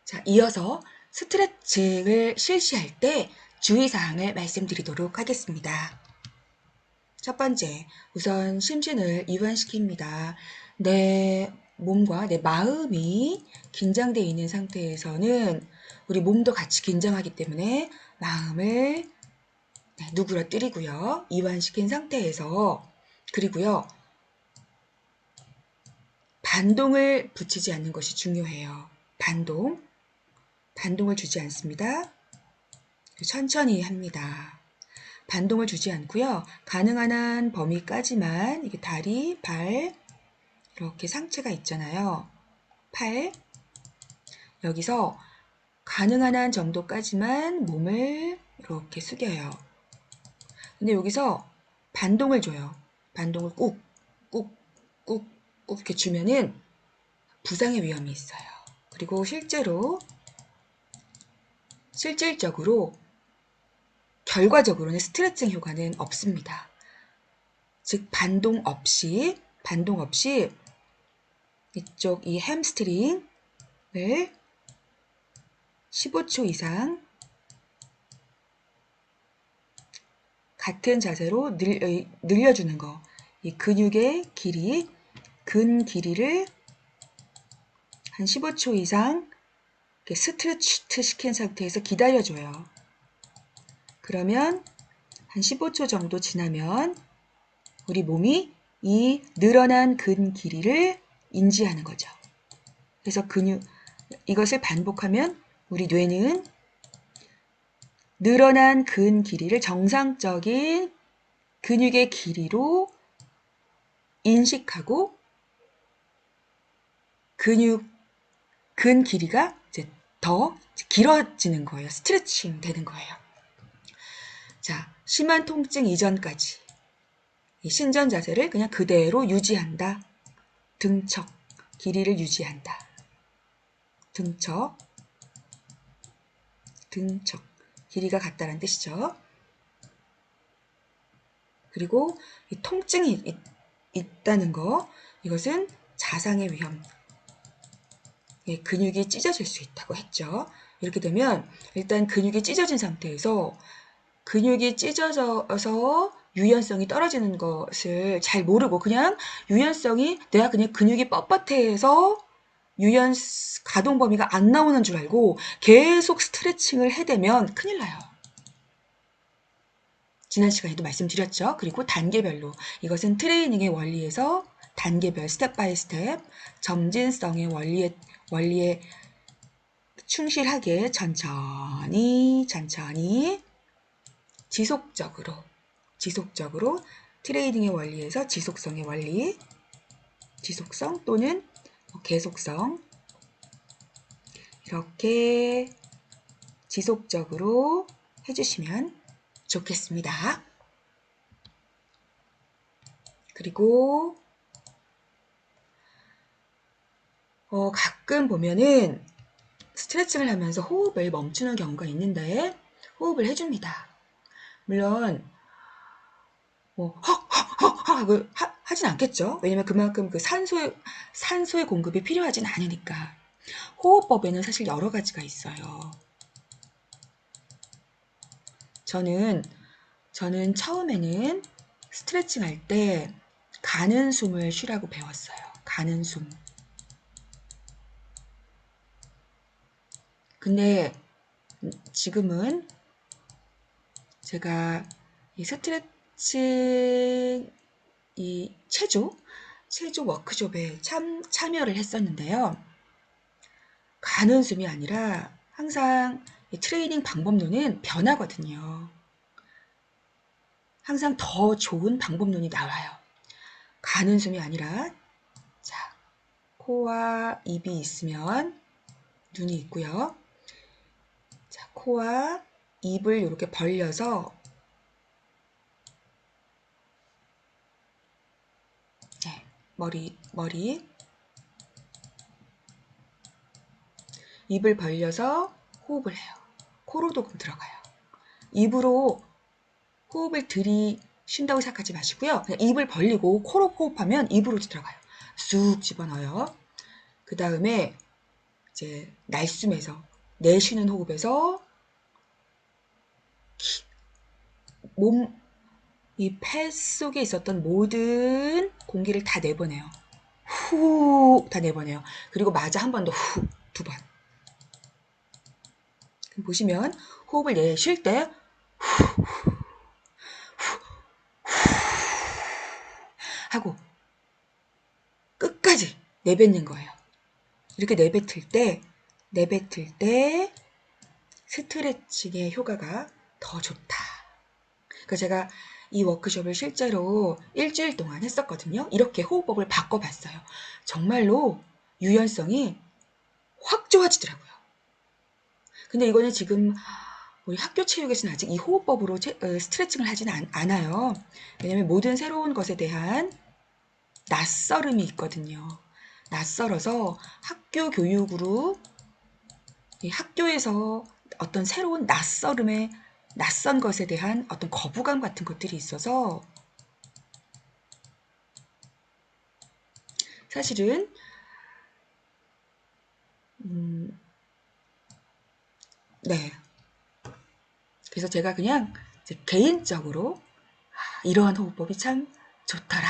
자, 이어서 스트레칭을 실시할 때 주의사항을 말씀드리도록 하겠습니다. 첫 번째, 우선 심신을 이완시킵니다. 내 몸과 내 마음이 긴장되어 있는 상태에서는 우리 몸도 같이 긴장하기 때문에 마음을 누그러뜨리고요. 이완시킨 상태에서 그리고요. 반동을 붙이지 않는 것이 중요해요. 반동을 주지 않습니다. 천천히 합니다. 반동을 주지 않고요. 가능한 한 범위까지만 이게 다리, 발 이렇게 상체가 있잖아요. 팔 여기서 가능한 한 정도까지만 몸을 이렇게 숙여요. 근데 여기서 반동을 줘요. 반동을 꾹, 꾹, 꾹, 꾹 이렇게 주면은 부상의 위험이 있어요. 그리고 실질적으로 결과적으로는 스트레칭 효과는 없습니다. 즉 반동 없이 이쪽 이 햄스트링을 15초 이상 같은 자세로 늘려주는 거. 이 근육의 길이, 근 길이를 한 15초 이상 스트레치 시킨 상태에서 기다려줘요. 그러면 한 15초 정도 지나면 우리 몸이 이 늘어난 근 길이를 인지하는 거죠. 그래서 이것을 반복하면 우리 뇌는 늘어난 근 길이를 정상적인 근육의 길이로 인식하고 근 길이가 이제 더 길어지는 거예요. 스트레칭 되는 거예요. 자, 심한 통증 이전까지 이 신전 자세를 그냥 그대로 유지한다. 등척, 길이를 유지한다. 등척, 길이가 같다는 뜻이죠. 그리고 이 통증이 있다는 거, 이것은 자상의 위험, 근육이 찢어질 수 있다고 했죠. 이렇게 되면 일단 근육이 찢어진 상태에서 근육이 찢어져서 유연성이 떨어지는 것을 잘 모르고 그냥 내가 그냥 근육이 뻣뻣해서 가동 범위가 안 나오는 줄 알고 계속 스트레칭을 해대면 큰일 나요. 지난 시간에도 말씀드렸죠. 그리고 단계별로 이것은 트레이닝의 원리에서 단계별 스텝 바이 스텝 점진성의 원리에 충실하게 천천히 지속적으로 트레이닝의 원리에서 지속성의 원리, 지속성 또는 계속성 이렇게 지속적으로 해주시면 좋겠습니다. 그리고 가끔 보면은 스트레칭을 하면서 호흡을 멈추는 경우가 있는데 호흡을 해줍니다. 물론 하고 하진 않겠죠. 왜냐면 그만큼 그 산소의 공급이 필요하진 않으니까. 호흡법에는 사실 여러 가지가 있어요. 저는 처음에는 스트레칭 할 때 가는 숨을 쉬라고 배웠어요. 가는 숨. 근데 지금은 제가 이 스트레칭 이 체조 워크숍에 참여를 했었는데요. 가는 숨이 아니라 항상 이 트레이닝 방법론은 변하거든요. 항상 더 좋은 방법론이 나와요. 가는 숨이 아니라 자, 코와 입이 있으면 눈이 있고요. 자, 코와 입을 이렇게 벌려서 머리 입을 벌려서 호흡을 해요. 코로도 들어가요. 입으로 호흡을 들이쉰다고 생각하지 마시고요. 그냥 입을 벌리고 코로 호흡하면 입으로 들어가요. 쑥 집어넣어요. 그 다음에 이제 날숨에서 내쉬는 호흡에서 몸, 이 폐 속에 있었던 모든 공기를 다 내보내요. 후, 다 내보내요. 그리고 마저 한 번 더 후, 두 번. 보시면 호흡을 내쉴 때 하고 끝까지 내뱉는 거예요. 이렇게 내뱉을 때 스트레칭의 효과가 더 좋다. 그러니까 제가 이 워크숍을 실제로 일주일 동안 했었거든요. 이렇게 호흡법을 바꿔봤어요. 정말로 유연성이 확 좋아지더라고요. 근데 이거는 지금 우리 학교 체육에서는 아직 이 호흡법으로 스트레칭을 하지는 않아요. 왜냐면 모든 새로운 것에 대한 낯설음이 있거든요. 낯설어서 학교 교육으로 이 학교에서 어떤 새로운 낯선 것에 대한 어떤 거부감 같은 것들이 있어서 사실은 네. 그래서 제가 그냥 이제 개인적으로 이러한 호흡법이 참 좋더라.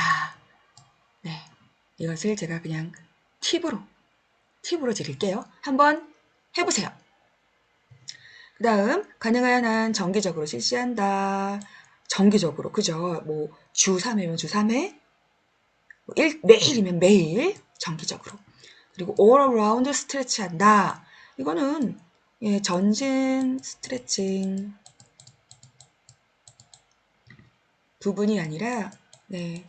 네. 이것을 제가 그냥 팁으로 드릴게요. 한번 해보세요. 그 다음 가능한 한 정기적으로 실시한다. 정기적으로 그죠? 뭐 주 3회면 주 3회, 매일이면 매일 정기적으로. 그리고 all around 스트레치 한다. 이거는 예, 전신 스트레칭 부분이 아니라 네,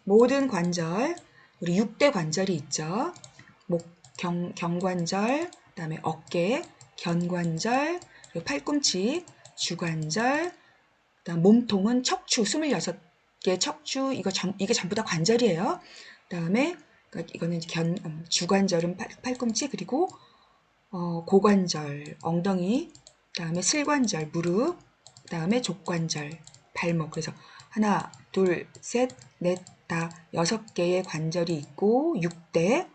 모든 관절, 우리 6대 관절이 있죠. 목, 경관절, 그다음에 어깨, 견관절, 그리고 팔꿈치, 주관절, 그다음 몸통은 척추, 26개 척추, 이게 전부 다 관절이에요. 그다음에 그러니까 이거는 주관절은 팔꿈치, 그리고 고관절, 엉덩이, 그다음에 슬관절, 무릎, 그다음에 족관절, 발목. 그래서 하나, 둘, 셋, 넷, 다 6개의 관절이 있고 6대,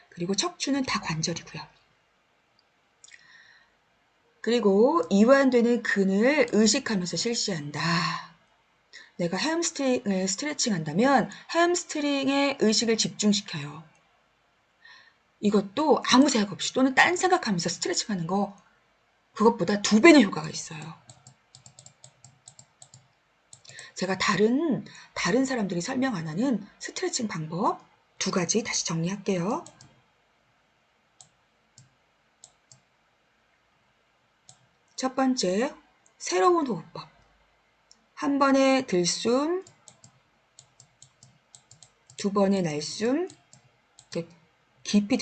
그리고 척추는 다 관절이고요. 그리고 이완되는 근을 의식하면서 실시한다. 내가 햄스트링을 스트레칭한다면 햄스트링에 의식을 집중시켜요. 이것도 아무 생각 없이 또는 딴 생각하면서 스트레칭하는 거 그것보다 2배는 효과가 있어요. 제가 다른 사람들이 설명 안 하는 스트레칭 방법 2가지 다시 정리할게요. 첫 번째, 새로운 호흡법. 한 번에 들숨, 2번의 날숨, 깊이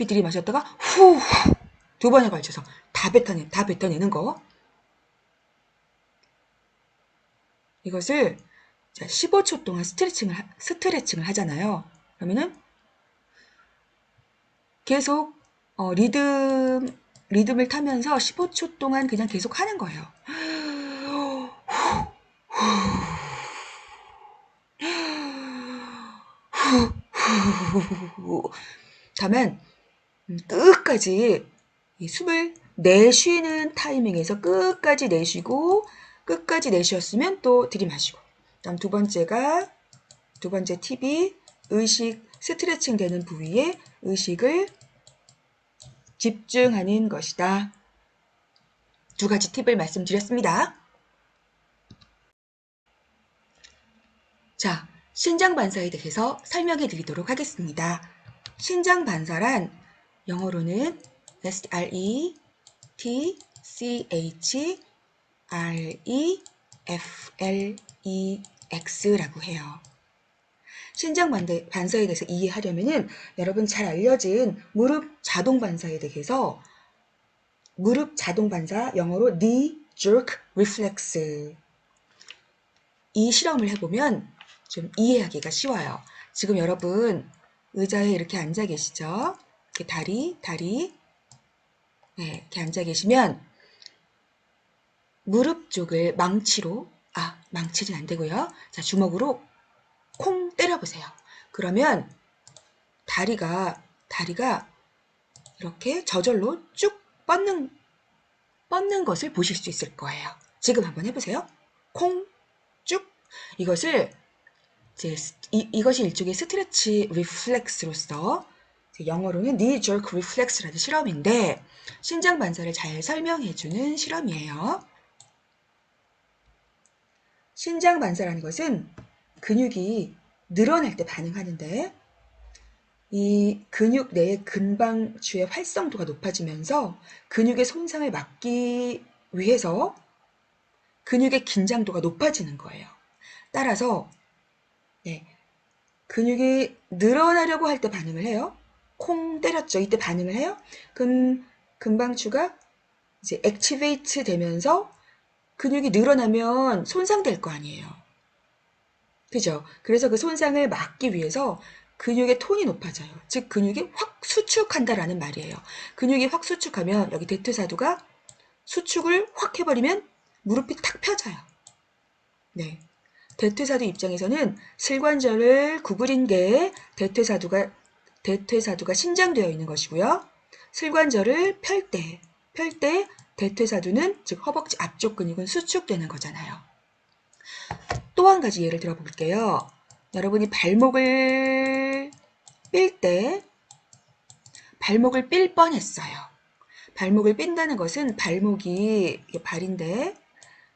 들이마셨다가 후 2번에 걸쳐서 다 뱉어내는 거. 이것을 15초 동안 스트레칭을 하잖아요. 그러면은 계속 리듬을 타면서 15초 동안 그냥 계속 하는 거예요. 다만 끝까지 이 숨을 내쉬는 타이밍에서 끝까지 내쉬고 끝까지 내쉬었으면 또 들이마시고. 다음 두 번째 팁이 스트레칭 되는 부위에 의식을 집중하는 것이다. 2가지 팁을 말씀드렸습니다. 자, 신장반사에 대해서 설명해 드리도록 하겠습니다. 신장반사란 영어로는 STRECHREFLEX라고 해요. 신장반사에 대해서 이해하려면은 여러분 잘 알려진 무릎 자동반사에 대해서 무릎 자동반사 영어로 knee jerk reflex 이 실험을 해보면 좀 이해하기가 쉬워요. 지금 여러분 의자에 이렇게 앉아 계시죠? 이렇게 다리 네, 이렇게 앉아 계시면 무릎 쪽을 망치는 안 되고요. 자, 주먹으로 콩 때려보세요. 그러면 다리가 이렇게 저절로 쭉 뻗는 것을 보실 수 있을 거예요. 지금 한번 해보세요. 콩, 쭉. 이것을 이것이 일종의 스트레치 리플렉스로서 영어로는 knee jerk reflex라는 실험인데 신장 반사를 잘 설명해주는 실험이에요. 신장 반사라는 것은 근육이 늘어날 때 반응하는데 이 근육 내의 근방추의 활성도가 높아지면서 근육의 손상을 막기 위해서 근육의 긴장도가 높아지는 거예요. 따라서 근육이 늘어나려고 할 때 반응을 해요. 콩 때렸죠. 이때 반응을 해요. 근방추가 이제 액티베이트 되면서 근육이 늘어나면 손상될 거 아니에요. 그죠? 그래서 그 손상을 막기 위해서 근육의 톤이 높아져요. 즉 근육이 확 수축한다라는 말이에요. 근육이 확 수축하면 여기 대퇴사두가 수축을 확 해버리면 무릎이 탁 펴져요. 네. 대퇴사두 입장에서는 슬관절을 구부린 게 대퇴사두가 신장되어 있는 것이고요. 슬관절을 펼 때 대퇴사두는 즉 허벅지 앞쪽 근육은 수축되는 거잖아요. 또 한 가지 예를 들어 볼게요. 여러분이 발목을 삘 때 발목을 삘 뻔했어요. 발목을 삔다는 것은 발목이 발인데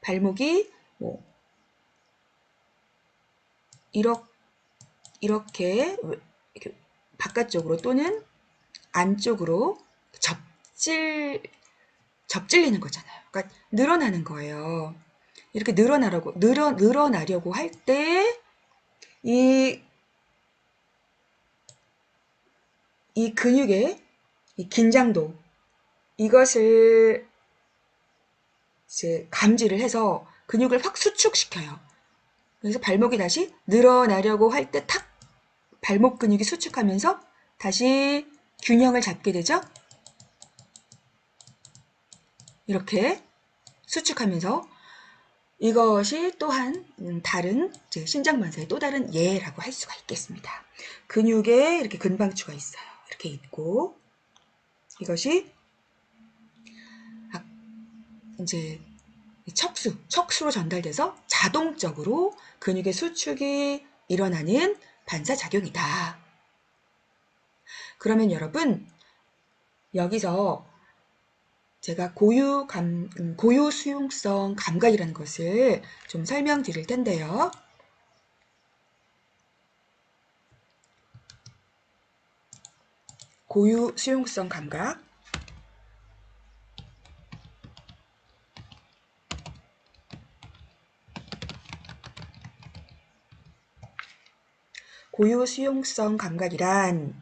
발목이 뭐 이렇게 바깥쪽으로 또는 안쪽으로 접질리는 거잖아요. 그러니까 늘어나는 거예요. 이렇게 늘어나려고 할 때 이 근육의 이 긴장도 이것을 이제 감지를 해서 근육을 확 수축시켜요. 그래서 발목이 다시 늘어나려고 할 때 탁 발목 근육이 수축하면서 다시 균형을 잡게 되죠. 이렇게 수축하면서 이것이 또한 다른 신장 반사의 또 다른 예라고 할 수가 있겠습니다. 근육에 이렇게 근방추가 있어요. 이렇게 있고 이것이 이제 척수로 전달돼서 자동적으로 근육의 수축이 일어나는 반사작용이다. 그러면 여러분 여기서 제가 고유 수용성 감각이라는 것을 좀 설명드릴 텐데요. 고유 수용성 감각. 고유 수용성 감각이란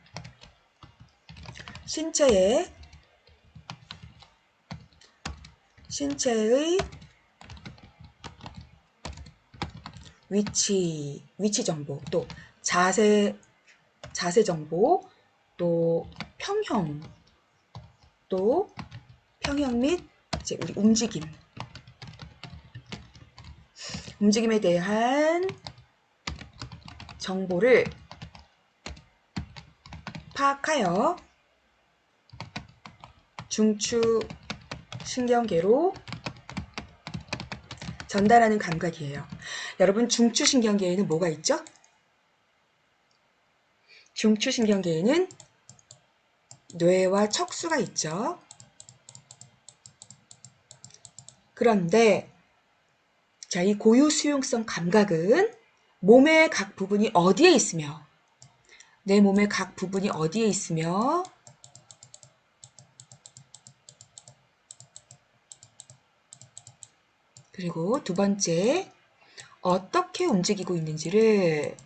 신체의 위치 정보, 또 자세 정보, 또 평형 및 이제 우리 움직임에 대한 정보를 파악하여 중추 신경계로 전달하는 감각이에요. 여러분 중추 신경계에는 뭐가 있죠? 중추 신경계에는 뇌와 척수가 있죠. 그런데 자, 이 고유 수용성 감각은 몸의 각 부분이 어디에 있으며 내 몸의 각 부분이 어디에 있으며 그리고 두 번째 어떻게 움직이고 있는지를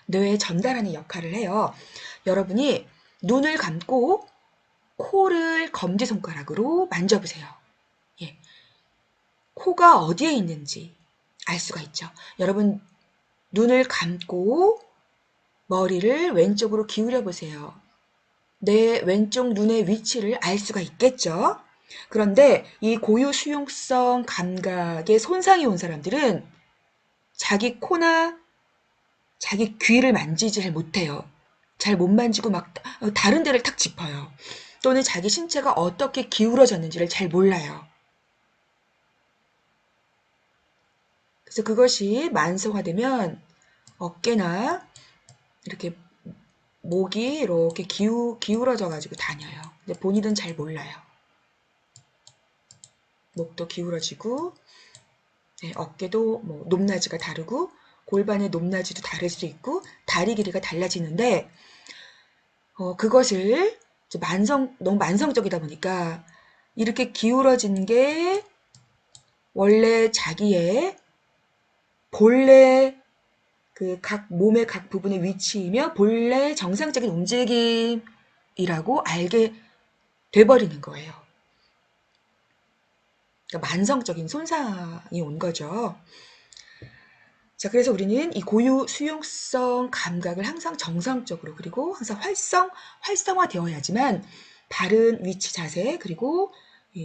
뇌에 전달하는 역할을 해요. 여러분이 눈을 감고 코를 검지손가락으로 만져보세요. 예. 코가 어디에 있는지 알 수가 있죠. 여러분 눈을 감고 머리를 왼쪽으로 기울여 보세요. 내 왼쪽 눈의 위치를 알 수가 있겠죠. 그런데 이 고유 수용성 감각에 손상이 온 사람들은 자기 코나 자기 귀를 만지지 잘 못해요. 잘 못 만지고 막 다른 데를 탁 짚어요. 또는 자기 신체가 어떻게 기울어졌는지를 잘 몰라요. 그래서 그것이 만성화되면 어깨나 이렇게 목이 이렇게 기울어져 가지고 다녀요. 근데 본인은 잘 몰라요. 목도 기울어지고 네, 어깨도 뭐 높낮이가 다르고 골반의 높낮이도 다를 수 있고 다리 길이가 달라지는데 그것을 너무 만성적이다 보니까 이렇게 기울어진 게 원래 자기의 본래 그 각 몸의 각 부분의 위치이며 본래 정상적인 움직임이라고 알게 돼버리는 거예요. 그러니까 만성적인 손상이 온 거죠. 자, 그래서 우리는 이 고유 수용성 감각을 항상 정상적으로 그리고 항상 활성화되어야지만 바른 위치 자세 그리고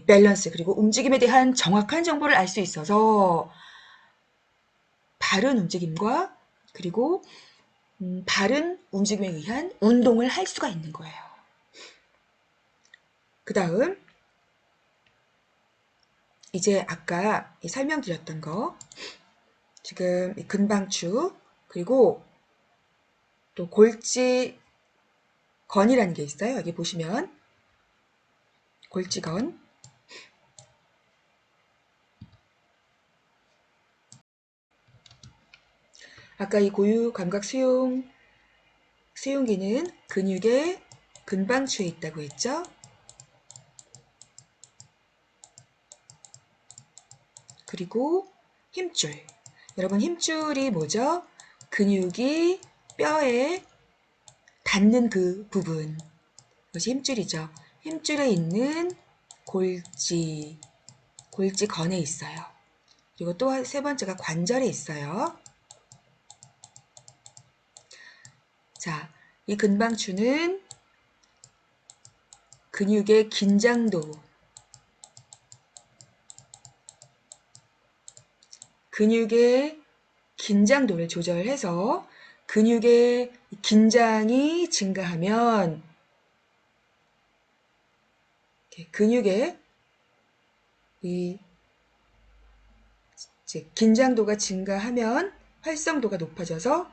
밸런스 그리고 움직임에 대한 정확한 정보를 알 수 있어서 바른 움직임과 그리고 바른 움직임에 의한 운동을 할 수가 있는 거예요. 그 다음 이제 아까 설명드렸던 거 지금 근방축 그리고 또 골지건이라는 게 있어요. 여기 보시면 골지건 아까 이 고유 감각 수용기는 근육의 근방추에 있다고 했죠. 그리고 힘줄. 여러분 힘줄이 뭐죠? 근육이 뼈에 닿는 그 부분. 그것이 힘줄이죠. 힘줄에 있는 골지건에 있어요. 그리고 또 세 번째가 관절에 있어요. 자, 이 근방추는 근육의 긴장도를 조절해서 근육의 긴장이 증가하면 근육의 이 긴장도가 증가하면 활성도가 높아져서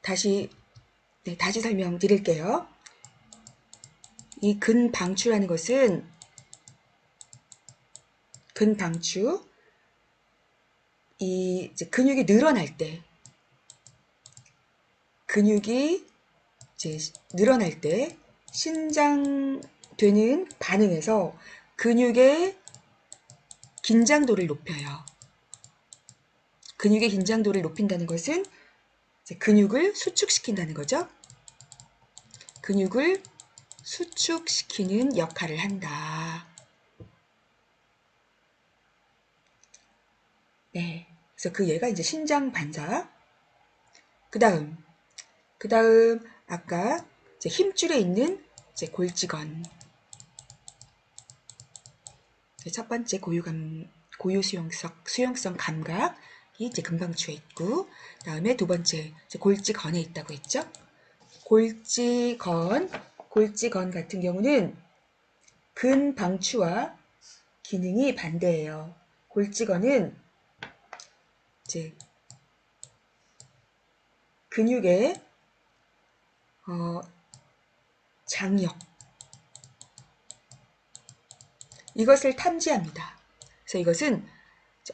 다시 설명드릴게요. 이 근방추라는 것은 이 근육이 늘어날 때 신장되는 반응에서 근육의 긴장도를 높여요. 근육의 긴장도를 높인다는 것은 근육을 수축시킨다는 거죠. 근육을 수축시키는 역할을 한다. 네. 그래서 그 얘가 이제 신장 반사. 그 다음 아까 이제 힘줄에 있는 이제 골지건. 첫 번째 고유 수용성 감각이 이제 근방추에 있고, 다음에 두 번째 이제 골지건에 있다고 했죠. 골지건 같은 경우는 근방추와 기능이 반대예요. 골지건은 이제 근육의 장력 이것을 탐지합니다. 그래서 이것은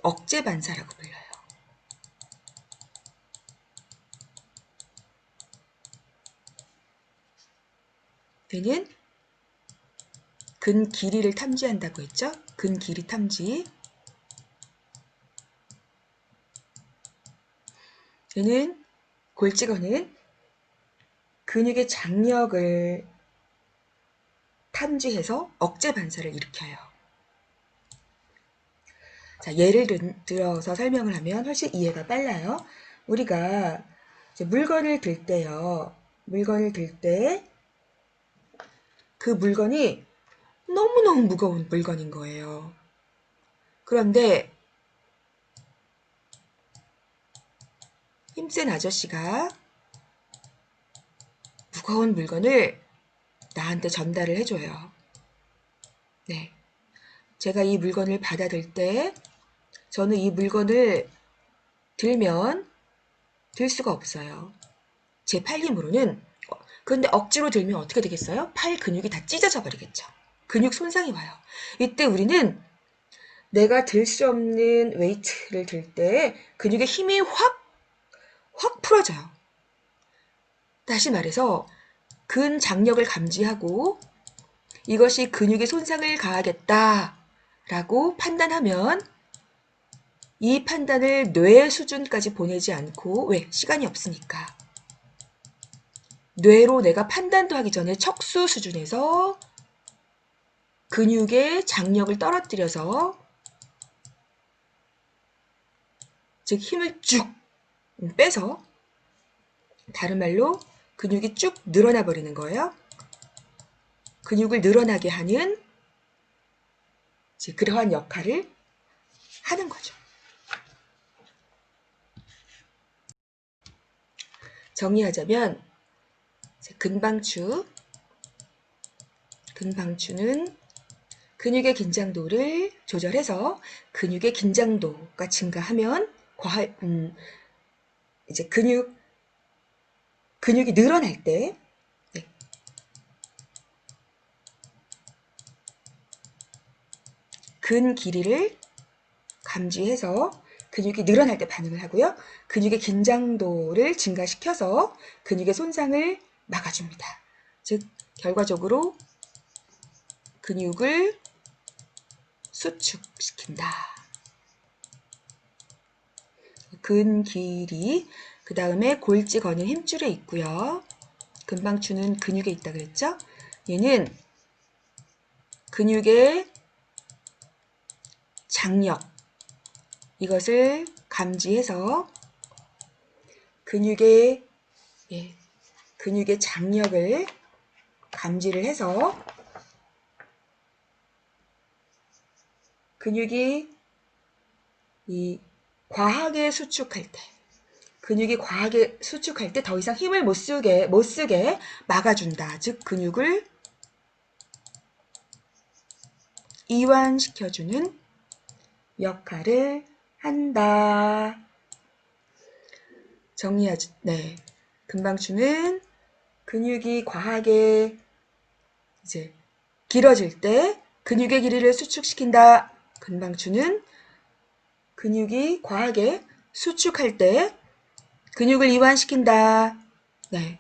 억제 반사라고 불려요. 얘는 근 길이를 탐지한다고 했죠. 근 길이 탐지. 얘는 골지건은 근육의 장력을 탐지해서 억제 반사를 일으켜요. 자, 예를 들어서 설명을 하면 훨씬 이해가 빨라요. 우리가 물건을 들 때요. 물건을 들 때 그 물건이 너무너무 무거운 물건인 거예요. 그런데 힘센 아저씨가 무거운 물건을 나한테 전달을 해줘요. 네. 제가 이 물건을 받아들 때 저는 이 물건을 들면 들 수가 없어요. 제 팔 힘으로는. 그런데 억지로 들면 어떻게 되겠어요? 팔 근육이 다 찢어져 버리겠죠. 근육 손상이 와요. 이때 우리는 내가 들 수 없는 웨이트를 들 때 근육의 힘이 확 풀어져요. 다시 말해서 근장력을 감지하고 이것이 근육에 손상을 가하겠다라고 판단하면 이 판단을 뇌 수준까지 보내지 않고, 왜? 시간이 없으니까. 뇌로 내가 판단도 하기 전에 척수 수준에서 근육의 장력을 떨어뜨려서, 즉 힘을 쭉 빼서, 다른 말로 근육이 쭉 늘어나 버리는 거예요. 근육을 늘어나게 하는 그러한 역할을 하는 거죠. 정리하자면 근방추는 근육의 긴장도를 조절해서 근육의 긴장도가 증가하면 이제 근육이 늘어날 때, 네. 근 길이를 감지해서 근육이 늘어날 때 반응을 하고요. 근육의 긴장도를 증가시켜서 근육의 손상을 막아줍니다. 즉 결과적으로 근육을 수축시킨다. 근 길이, 그 다음에 골지 거는 힘줄에 있고요. 근방추는 근육에 있다 그랬죠? 얘는 근육의 장력, 이것을 감지해서 근육의 장력을 감지를 해서 근육이 과하게 수축할 때, 더 이상 힘을 못 쓰게 막아준다. 즉 근육을 이완시켜주는 역할을 한다. 네. 근방추는 근육이 과하게 길어질 때 근육의 길이를 수축시킨다. 근방추는 근육이 과하게 수축할 때 근육을 이완시킨다. 네.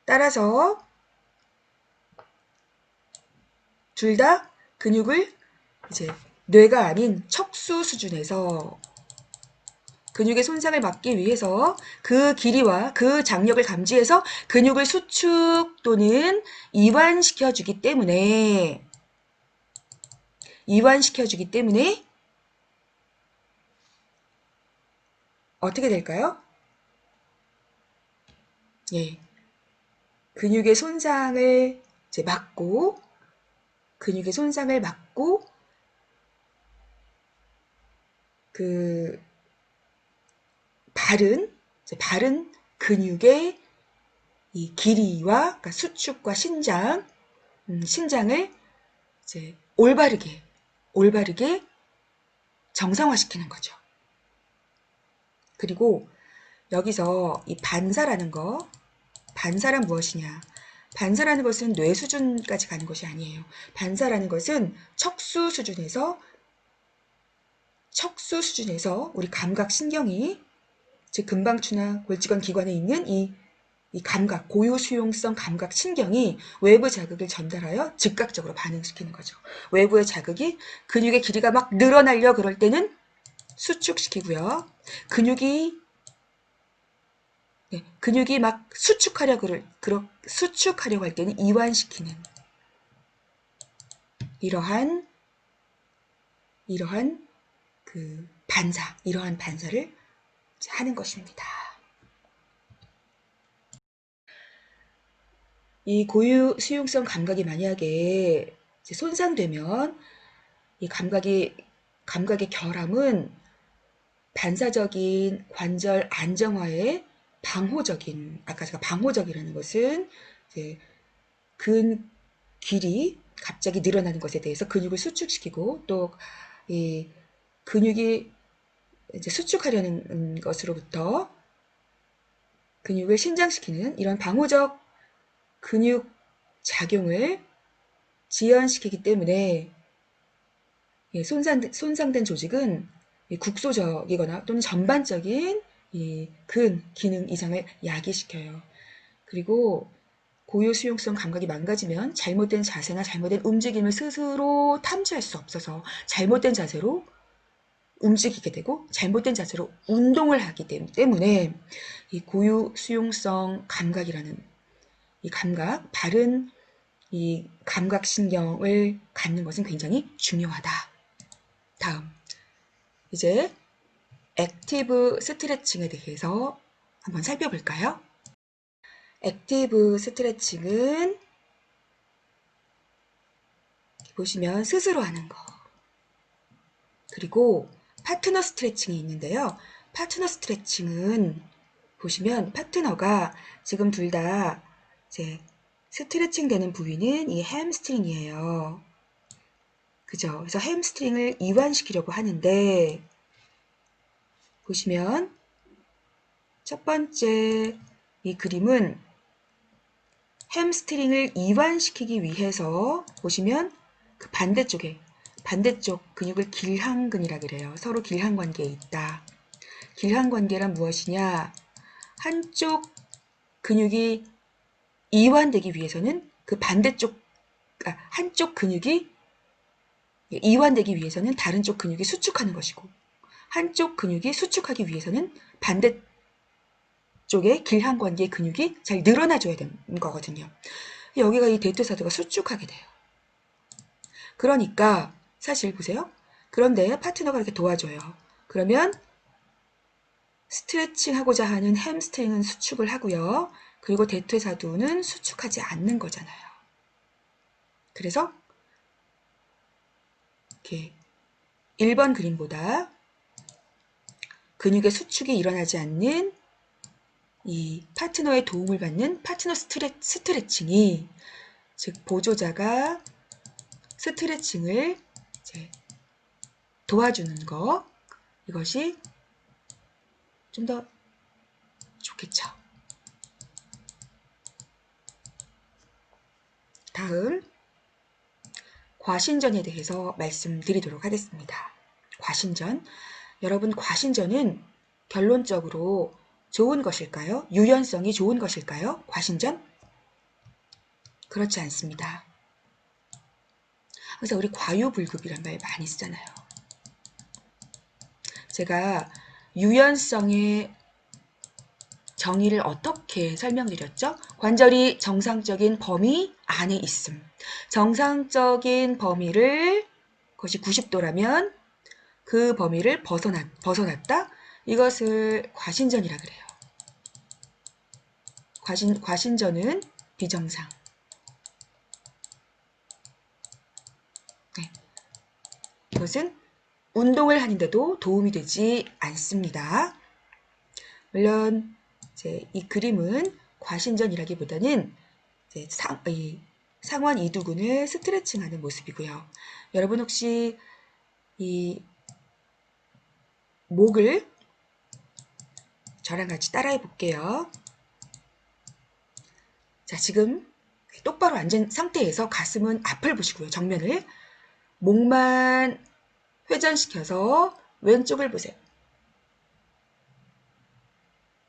따라서 둘 다 근육을 뇌가 아닌 척수 수준에서 근육의 손상을 막기 위해서 그 길이와 그 장력을 감지해서 근육을 수축 또는 이완시켜주기 때문에 어떻게 될까요? 예. 근육의 손상을 막고 그 바른 근육의 이 길이와, 그러니까 수축과 신장을 올바르게 정상화시키는 거죠. 그리고 여기서 이 반사라는 무엇이냐? 반사라는 것은 뇌 수준까지 가는 것이 아니에요. 반사라는 것은 척수 수준에서 우리 감각신경이, 즉 근방추나 골지건 기관에 있는 이 감각, 고유수용성 감각신경이 외부 자극을 전달하여 즉각적으로 반응시키는 거죠. 외부의 자극이 근육의 길이가 막 늘어나려 그럴 때는 수축시키고요. 근육이 막 수축하려고 할 때는 이완시키는 이러한 이러한 반사를 하는 것입니다. 이 고유 수용성 감각이 만약에 이제 손상되면 이 감각의 결함은 반사적인 관절 안정화에 방호적인, 아까 제가 방호적이라는 것은 이제 근 길이 갑자기 늘어나는 것에 대해서 근육을 수축시키고 또 이 근육이 이제 수축하려는 것으로부터 근육을 신장시키는 이런 방호적 근육 작용을 지연시키기 때문에 손상된 조직은 국소적이거나 또는 전반적인 이 근 기능 이상을 야기시켜요. 그리고 고유 수용성 감각이 망가지면 잘못된 자세나 잘못된 움직임을 스스로 탐지할 수 없어서 잘못된 자세로 움직이게 되고 잘못된 자세로 운동을 하기 때문에 이 고유 수용성 감각이라는 이 감각, 바른 이 감각신경을 갖는 것은 굉장히 중요하다. 다음, 이제 액티브 스트레칭에 대해서 한번 살펴볼까요? 액티브 스트레칭은 보시면 스스로 하는 거, 그리고 파트너 스트레칭이 있는데요. 파트너 스트레칭은 보시면 파트너가 지금 둘 다 이제 스트레칭 되는 부위는 이 햄스트링이에요. 그죠? 그래서 햄스트링을 이완시키려고 하는데 보시면 첫 번째 이 그림은 햄스트링을 이완시키기 위해서 보시면 그 반대쪽 근육을 길항근이라 그래요. 서로 길항 관계에 있다. 길항 관계란 무엇이냐? 한쪽 근육이 이완되기 위해서는 그 반대쪽 한쪽 근육이 이완되기 위해서는 다른 쪽 근육이 수축하는 것이고 한쪽 근육이 수축하기 위해서는 반대쪽의 길항 관계의 근육이 잘 늘어나줘야 되는 거거든요. 여기가 이 대퇴사두가 수축하게 돼요. 그러니까 사실 보세요. 그런데 파트너가 이렇게 도와줘요. 그러면 스트레칭 하고자 하는 햄스트링은 수축을 하고요. 그리고 대퇴사두는 수축하지 않는 거잖아요. 그래서 이렇게 1번 그림보다 근육의 수축이 일어나지 않는 이 파트너의 도움을 받는 파트너 스트레칭이 즉 보조자가 스트레칭을 이제 도와주는 거 이것이 좀 더 좋겠죠. 다음 과신전에 대해서 말씀드리도록 하겠습니다. 과신전. 여러분 과신전은 결론적으로 좋은 것일까요? 유연성이 좋은 것일까요? 과신전? 그렇지 않습니다. 그래서 우리 과유불급이란 말 많이 쓰잖아요. 제가 유연성의 정의를 어떻게 설명드렸죠? 관절이 정상적인 범위 안에 있음. 정상적인 범위를 그것이 90도라면 그 범위를 벗어났다? 이것을 과신전이라 그래요. 과신전은 비정상. 네. 이것은 운동을 하는데도 도움이 되지 않습니다. 물론 이제 이 그림은 과신전이라기보다는 이제 상완 이두근을 스트레칭하는 모습이고요. 여러분 혹시 이 목을 저랑 같이 따라해 볼게요. 자, 지금 똑바로 앉은 상태에서 가슴은 앞을 보시고요. 정면을. 목만 회전시켜서 왼쪽을 보세요.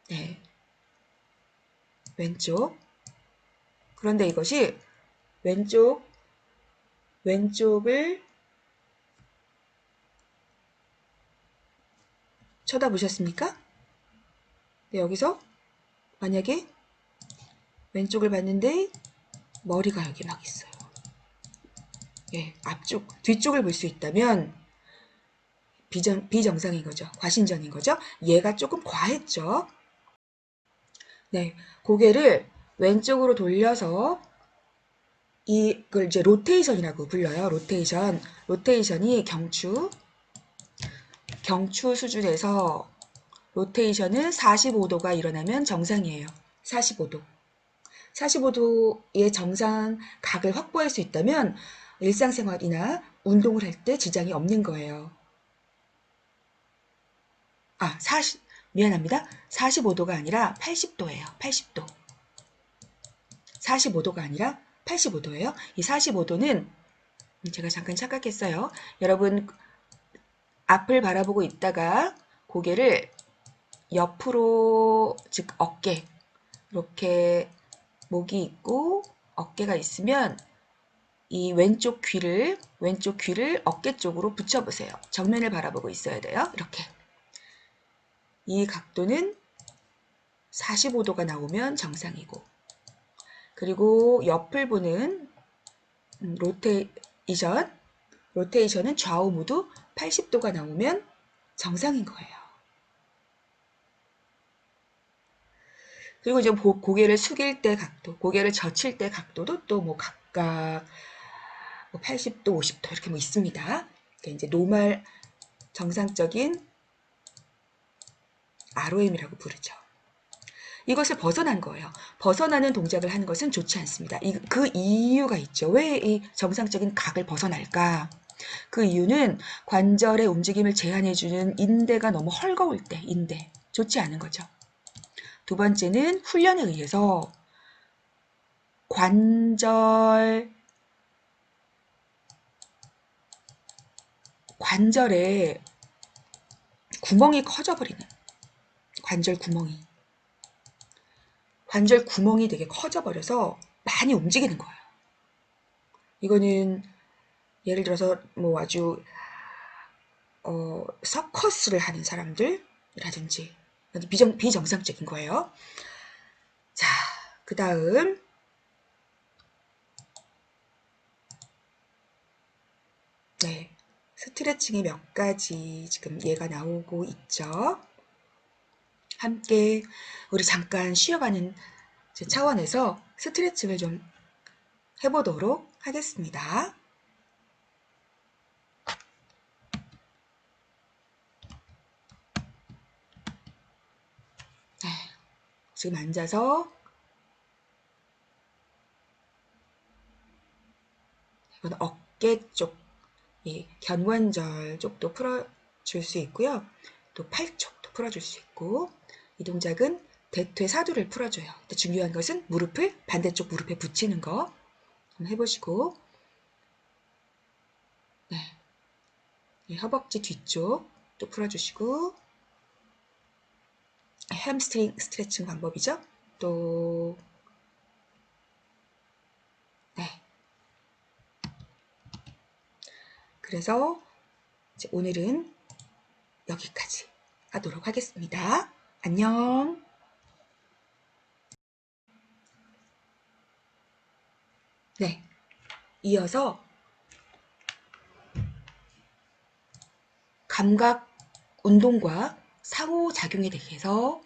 네. 왼쪽. 그런데 이것이 왼쪽을 쳐다보셨습니까? 네, 여기서 만약에 왼쪽을 봤는데 머리가 여기 막 있어요. 예, 뒤쪽을 볼 수 있다면 비정상인 거죠. 과신전인 거죠. 얘가 조금 과했죠. 네, 고개를 왼쪽으로 돌려서 이걸 이제 로테이션이라고 불러요. 로테이션. 로테이션이 경추 수준에서 로테이션은 45도가 일어나면 정상이에요. 45도. 45도의 정상 각을 확보할 수 있다면 일상생활이나 운동을 할 때 지장이 없는 거예요. 미안합니다. 45도가 아니라 80도예요. 80도. 45도가 아니라 85도예요. 이 45도는 제가 잠깐 착각했어요. 여러분 앞을 바라보고 있다가 고개를 옆으로, 즉 어깨, 이렇게 목이 있고 어깨가 있으면 이 왼쪽 귀를 어깨 쪽으로 붙여보세요. 정면을 바라보고 있어야 돼요. 이렇게. 이 각도는 45도가 나오면 정상이고, 그리고 옆을 보는 로테이션은 좌우 모두 80도가 나오면 정상인 거예요. 그리고 이제 고개를 숙일 때 각도, 고개를 젖힐 때 각도도 또 뭐 각각 80도, 50도 이렇게 뭐 있습니다. 그러니까 이제 노멀 정상적인 ROM이라고 부르죠. 이것을 벗어난 거예요. 벗어나는 동작을 하는 것은 좋지 않습니다. 그 이유가 있죠. 왜 이 정상적인 각을 벗어날까? 그 이유는 관절의 움직임을 제한해주는 인대가 너무 헐거울 때, 좋지 않은 거죠. 두 번째는 훈련에 의해서 관절에 구멍이 커져버리는, 관절 구멍이 되게 커져버려서 많이 움직이는 거예요. 이거는 예를 들어서 뭐 아주 서커스를 하는 사람들이라든지 비정상적인 거예요. 자, 그 다음 네, 스트레칭이 몇 가지 지금 예가 나오고 있죠. 함께 우리 잠깐 쉬어가는 차원에서 스트레칭을 좀 해보도록 하겠습니다. 네, 지금 앉아서 이건 어깨 쪽, 견관절 쪽도 풀어줄 수 있고요. 또 팔 쪽도 풀어줄 수 있고, 이 동작은 대퇴 사두를 풀어줘요. 근데 중요한 것은 무릎을 반대쪽 무릎에 붙이는 거 한번 해보시고, 네, 허벅지 뒤쪽 또 풀어주시고, 햄스트링 스트레칭 방법이죠. 또 네. 그래서 이제 오늘은 여기까지 하도록 하겠습니다. 안녕. 네. 이어서 감각 운동과 상호작용에 대해서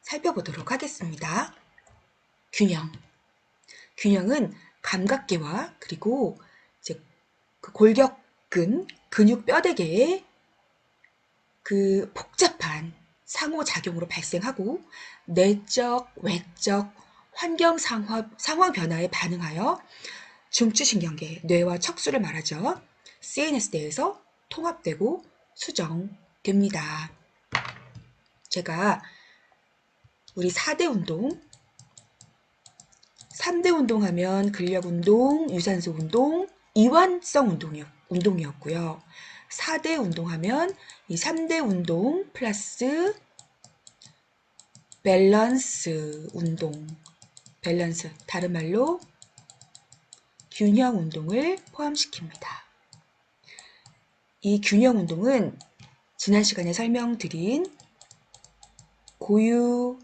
살펴보도록 하겠습니다. 균형은 감각계와 그리고 이제 그 골격근, 근육 뼈대계의 그 복잡한 상호작용으로 발생하고 내적, 외적, 환경 상황 변화에 반응하여 중추신경계, 뇌와 척수를 말하죠. CNS대에서 통합되고 수정됩니다. 제가 우리 4대 운동, 3대 운동하면 근력 운동, 유산소 운동, 이완성 운동이었고요. 4대 운동하면 이 3대 운동 플러스 밸런스 운동, 다른 말로 균형 운동을 포함시킵니다. 이 균형 운동은 지난 시간에 설명드린 고유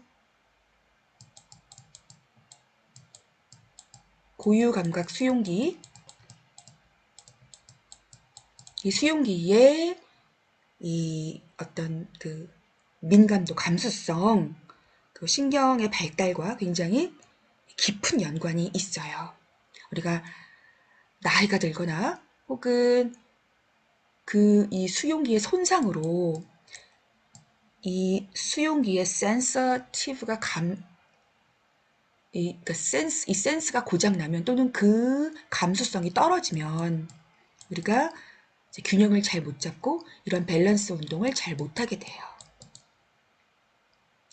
감각 수용기, 이 수용기의 이 어떤 그 민감도, 감수성, 그 신경의 발달과 굉장히 깊은 연관이 있어요. 우리가 나이가 들거나 혹은 이 수용기의 손상으로 이 수용기의 센서티브가 그러니까 이 센스가 고장나면 또는 그 감수성이 떨어지면 우리가 이제 균형을 잘 못 잡고 이런 밸런스 운동을 잘 못하게 돼요.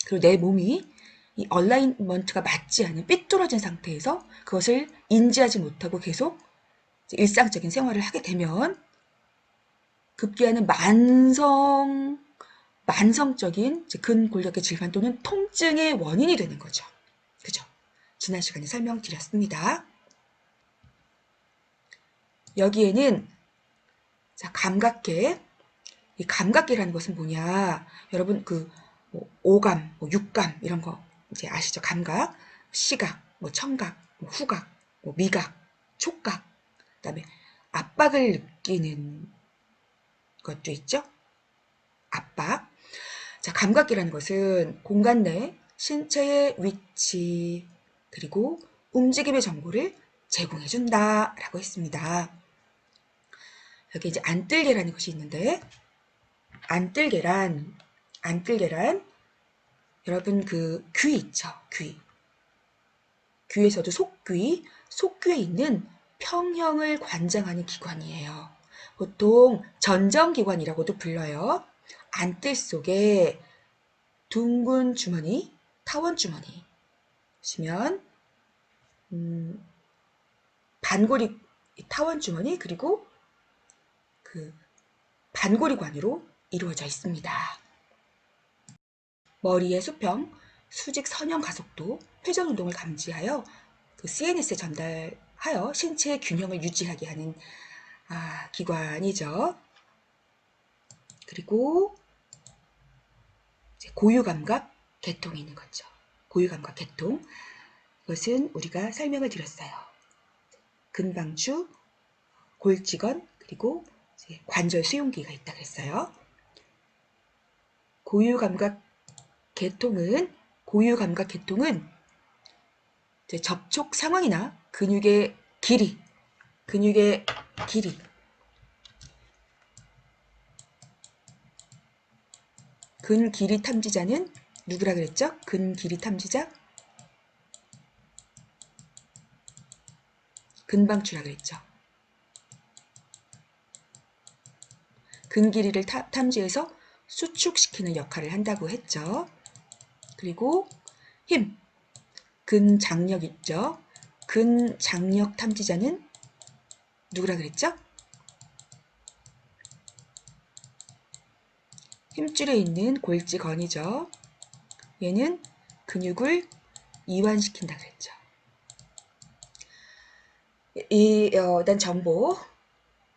그리고 내 몸이 이 얼라이먼트가 맞지 않은 삐뚤어진 상태에서 그것을 인지하지 못하고 계속 일상적인 생활을 하게 되면 급기야는 만성적인 근골격계 질환 또는 통증의 원인이 되는 거죠. 그죠? 지난 시간에 설명드렸습니다. 여기에는 자, 감각계. 이 감각계라는 것은 뭐냐? 여러분 뭐 오감, 뭐 육감 이런 거 이제 아시죠? 감각, 시각, 뭐 청각, 뭐 후각, 뭐 미각, 촉각, 그다음에 압박을 느끼는 것도 있죠. 압박. 자, 감각계라는 것은 공간 내 신체의 위치 그리고 움직임의 정보를 제공해준다라고 했습니다. 여기 이제 안뜰개라는 것이 있는데 안뜰개란 여러분 귀 있죠? 귀에서도 속귀에 있는 평형을 관장하는 기관이에요. 보통 전정기관이라고도 불러요. 안뜰 속에 둥근 주머니, 타원 주머니 보시면 반고리 타원 주머니 그리고 반고리관으로 이루어져 있습니다. 머리의 수평, 수직 선형 가속도, 회전 운동을 감지하여 CNS에 전달하여 신체의 균형을 유지하게 하는 기관이죠. 그리고 고유감각 계통이 있는 거죠. 고유감각 계통. 이것은 우리가 설명을 드렸어요. 근방추, 골직원, 그리고 관절 수용기가 있다고 했어요. 고유감각 계통은 접촉 상황이나 근육의 길이, 근 길이 탐지자는 누구라 그랬죠? 근 길이 탐지자? 근방추라 그랬죠. 근 길이를 탐지해서 수축시키는 역할을 한다고 했죠. 그리고 힘, 근장력 있죠. 근장력 탐지자는 누구라 그랬죠? 힘줄에 있는 골지건이죠. 얘는 근육을 이완시킨다 그랬죠. 일단 정보,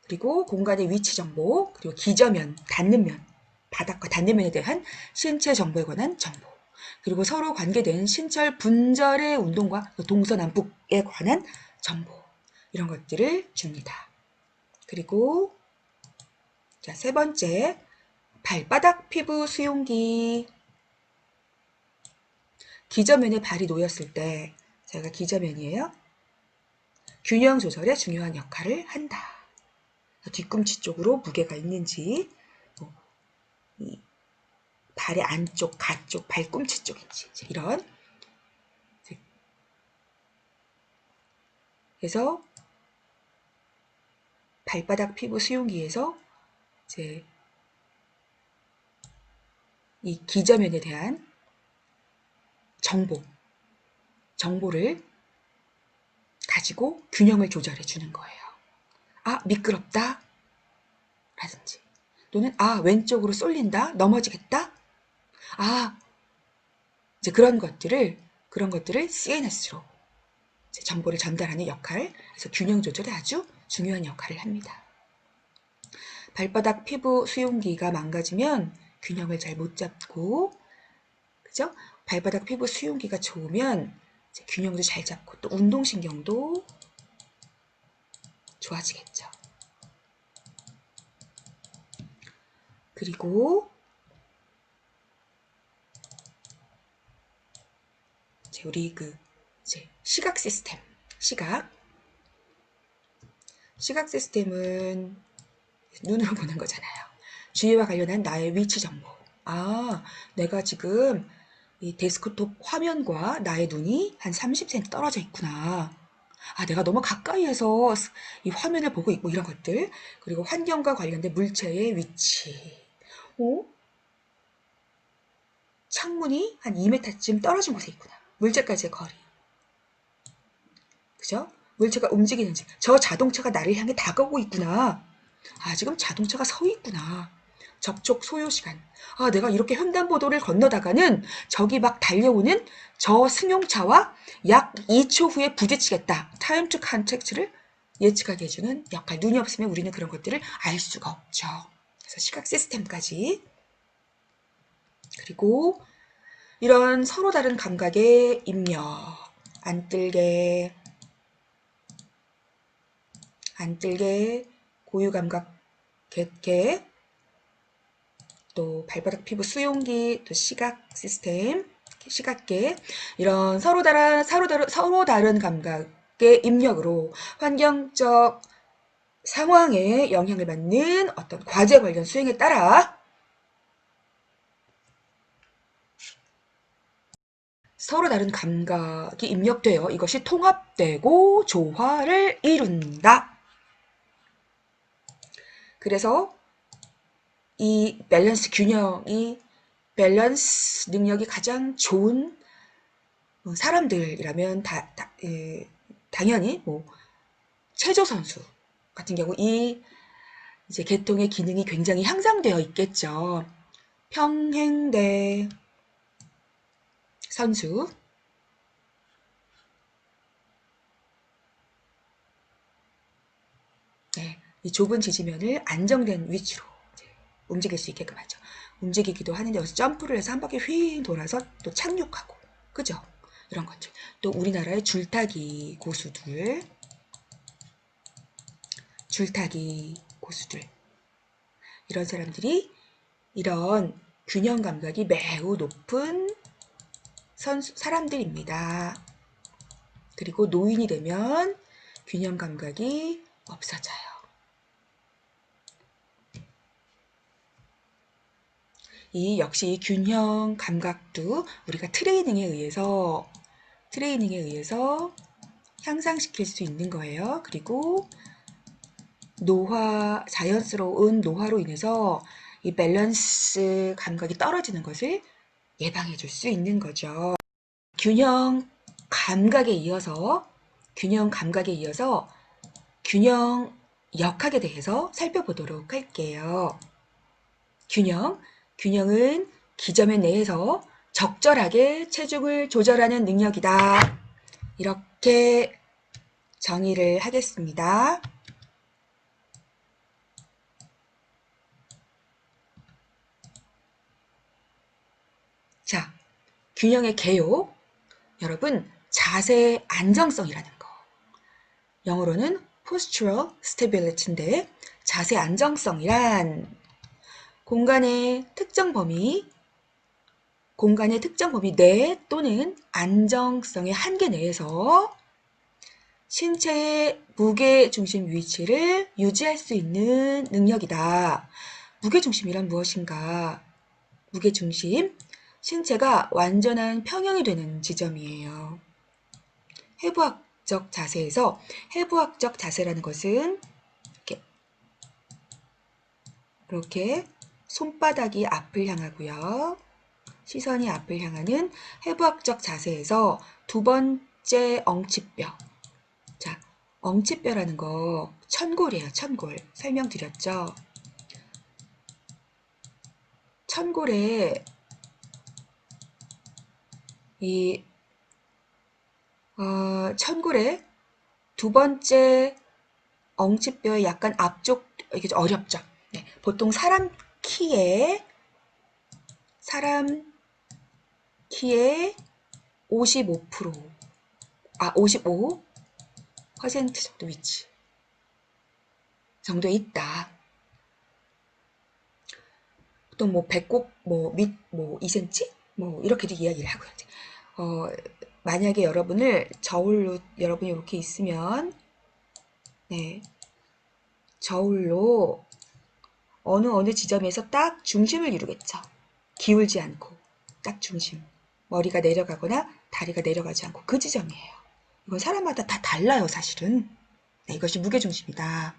그리고 공간의 위치 정보, 그리고 기저면, 닿는 면, 바닥과 닿는 면에 대한 신체 정보에 관한 정보, 그리고 서로 관계된 신체 분절의 운동과 동서남북에 관한 정보, 이런 것들을 줍니다. 그리고 자, 세 번째, 발바닥 피부 수용기. 기저면에 발이 놓였을 때, 제가 기저면이에요. 균형 조절에 중요한 역할을 한다. 뒤꿈치 쪽으로 무게가 있는지, 이 발의 안쪽, 가쪽, 발꿈치 쪽인지 이런. 그래서 발바닥 피부 수용기에서 이제 이 기저면에 대한 정보를 가지고 균형을 조절해 주는 거예요. 미끄럽다 라든지 또는 왼쪽으로 쏠린다, 넘어지겠다. 이제 그런 것들을 CNS로 정보를 전달하는 역할, 그래서 균형 조절에 아주 중요한 역할을 합니다. 발바닥 피부 수용기가 망가지면 균형을 잘 못 잡고, 그죠? 발바닥 피부 수용기가 좋으면 균형도 잘 잡고 또 운동신경도 좋아지겠죠. 그리고 우리 이제 시각 시스템, 시각 시스템은 눈으로 보는 거잖아요. 주위와 관련한 나의 위치 정보. 아, 내가 지금 이 데스크톱 화면과 나의 눈이 한 30cm 떨어져 있구나. 아, 내가 너무 가까이에서 이 화면을 보고 있고 이런 것들. 그리고 환경과 관련된 물체의 위치. 어? 창문이 한 2m쯤 떨어진 곳에 있구나. 물체까지의 거리. 그죠? 물체가 움직이는지. 저 자동차가 나를 향해 다가오고 있구나. 아, 지금 자동차가 서 있구나. 접촉 소요 시간. 아, 내가 이렇게 횡단보도를 건너다가는 저기 막 달려오는 저 승용차와 약 2초 후에 부딪히겠다. 타임 투 컨택트를 예측하게 해주는 역할. 눈이 없으면 우리는 그런 것들을 알 수가 없죠. 그래서 시각 시스템까지. 그리고 이런 서로 다른 감각의 입력. 안뜰개, 안뜰개, 고유감각 객, 또 발바닥 피부 수용기, 또 시각 시스템, 시각계 이런 서로 다른 감각의 입력으로 환경적 상황에 영향을 받는 어떤 과제 관련 수행에 따라 서로 다른 감각이 입력되어 이것이 통합되고 조화를 이룬다. 그래서 이 밸런스 능력이 가장 좋은 사람들이라면 당연히 뭐 체조 선수 같은 경우 이 이제 계통의 기능이 굉장히 향상되어 있겠죠. 평행대 선수. 네, 이 좁은 지지면을 안정된 위치로 움직일 수 있게끔 하죠. 움직이기도 하는데 여기서 점프를 해서 한 바퀴 휙 돌아서 또 착륙하고, 그죠? 이런 것들. 또 우리나라의 줄타기 고수들, 이런 사람들이 이런 균형 감각이 매우 높은 사람들입니다. 그리고 노인이 되면 균형 감각이 없어져요. 이 역시 균형 감각도 우리가 트레이닝에 의해서 향상시킬 수 있는 거예요. 그리고 자연스러운 노화로 인해서 이 밸런스 감각이 떨어지는 것을 예방해 줄 수 있는 거죠. 균형 감각에 이어서 균형 역학에 대해서 살펴보도록 할게요. 균형은 기점의 내에서 적절하게 체중을 조절하는 능력이다. 이렇게 정의를 하겠습니다. 자, 균형의 개요. 여러분, 자세 안정성이라는 거. 영어로는 postural stability인데 자세 안정성이란 공간의 특정 범위 내 또는 안정성의 한계 내에서 신체의 무게중심 위치를 유지할 수 있는 능력이다. 무게중심이란 무엇인가? 무게중심, 신체가 완전한 평형이 되는 지점이에요. 해부학적 자세라는 것은 이렇게 손바닥이 앞을 향하고요. 시선이 앞을 향하는 해부학적 자세에서 두 번째 엉치뼈. 자, 엉치뼈라는 거 천골이에요. 천골. 설명드렸죠. 천골에 천골에 두 번째 엉치뼈의 약간 앞쪽, 이게 좀 어렵죠. 네, 보통 사람 키에 55%, 55% 정도 위치 정도에 있다. 보통 뭐 배꼽 밑 2cm 이렇게도 이야기를 하고요. 만약에 여러분이 이렇게 있으면 네, 저울로 어느 지점에서 딱 중심을 이루겠죠. 기울지 않고 딱 중심. 머리가 내려가거나 다리가 내려가지 않고 그 지점이에요. 이건 사람마다 다 달라요, 사실은. 네, 이것이 무게중심이다.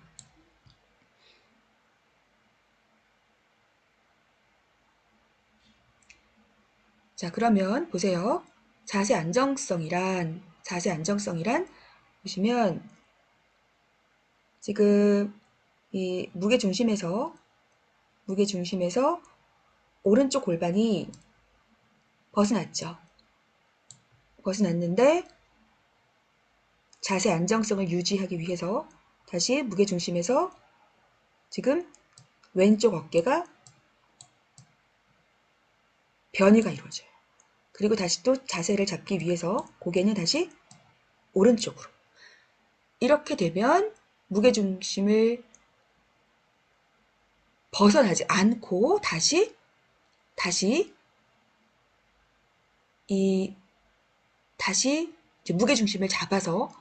자, 그러면 보세요. 자세 안정성이란 보시면 지금 이 무게중심에서 오른쪽 골반이 벗어났죠. 벗어났는데 자세 안정성을 유지하기 위해서 다시 무게중심에서 지금 왼쪽 어깨가 변이가 이루어져요. 그리고 다시 또 자세를 잡기 위해서 고개는 다시 오른쪽으로. 이렇게 되면 무게중심을 벗어나지 않고 다시 이제 무게중심을 잡아서